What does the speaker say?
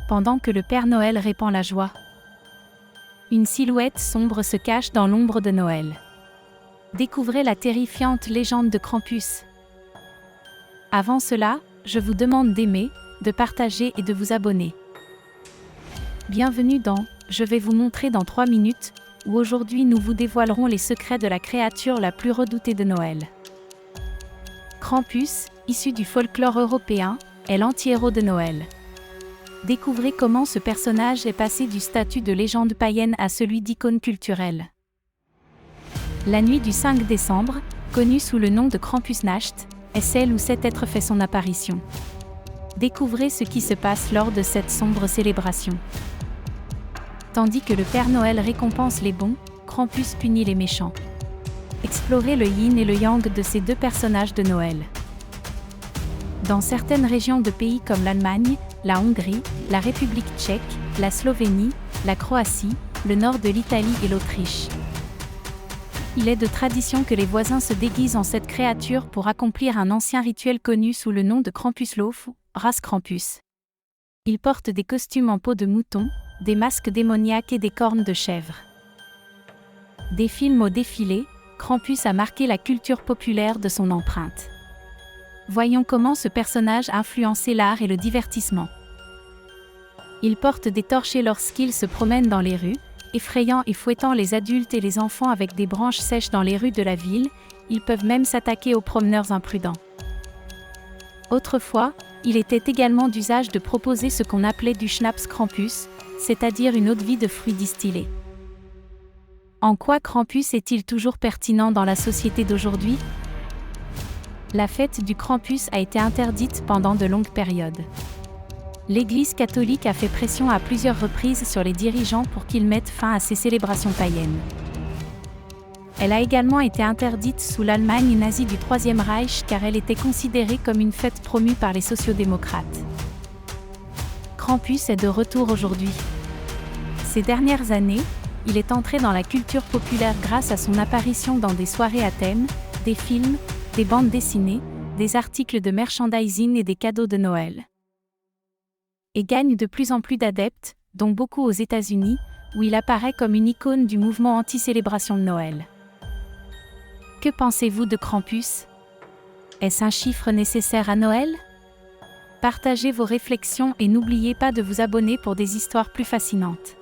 pendant que le Père Noël répand la joie. Une silhouette sombre se cache dans l'ombre de Noël. Découvrez la terrifiante légende de Krampus. Avant cela, je vous demande d'aimer, de partager et de vous abonner. Bienvenue dans « Je vais vous montrer dans 3 minutes » où aujourd'hui nous vous dévoilerons les secrets de la créature la plus redoutée de Noël. Krampus, issu du folklore européen, est l'anti-héros de Noël. Découvrez comment ce personnage est passé du statut de légende païenne à celui d'icône culturelle. La nuit du 5 décembre, connue sous le nom de Krampusnacht, est celle où cet être fait son apparition. Découvrez ce qui se passe lors de cette sombre célébration. Tandis que le Père Noël récompense les bons, Krampus punit les méchants. Explorez le yin et le yang de ces deux personnages de Noël. Dans certaines régions de pays comme l'Allemagne, la Hongrie, la République tchèque, la Slovénie, la Croatie, le nord de l'Italie et l'Autriche. Il est de tradition que les voisins se déguisent en cette créature pour accomplir un ancien rituel connu sous le nom de Krampuslauf, race Krampus. Ils portent des costumes en peau de mouton, des masques démoniaques et des cornes de chèvre. Des films au défilé, Krampus a marqué la culture populaire de son empreinte. Voyons comment ce personnage a influencé l'art et le divertissement. Il porte des torchets lorsqu'il se promène dans les rues, effrayant et fouettant les adultes et les enfants avec des branches sèches dans les rues de la ville. Ils peuvent même s'attaquer aux promeneurs imprudents. Autrefois, il était également d'usage de proposer ce qu'on appelait du Schnaps Krampus, c'est-à-dire une eau-de-vie de fruits distillés. En quoi Krampus est-il toujours pertinent dans la société d'aujourd'hui ? La fête du Krampus a été interdite pendant de longues périodes. L'Église catholique a fait pression à plusieurs reprises sur les dirigeants pour qu'ils mettent fin à ces célébrations païennes. Elle a également été interdite sous l'Allemagne nazie du Troisième Reich car elle était considérée comme une fête promue par les sociodémocrates. Krampus est de retour aujourd'hui. Ces dernières années, il est entré dans la culture populaire grâce à son apparition dans des soirées à thème, des films, des bandes dessinées, des articles de merchandising et des cadeaux de Noël. Et gagne de plus en plus d'adeptes, dont beaucoup aux États-Unis, où il apparaît comme une icône du mouvement anti-célébration de Noël. Que pensez-vous de Krampus ? Est-ce un chiffre nécessaire à Noël ? Partagez vos réflexions et n'oubliez pas de vous abonner pour des histoires plus fascinantes.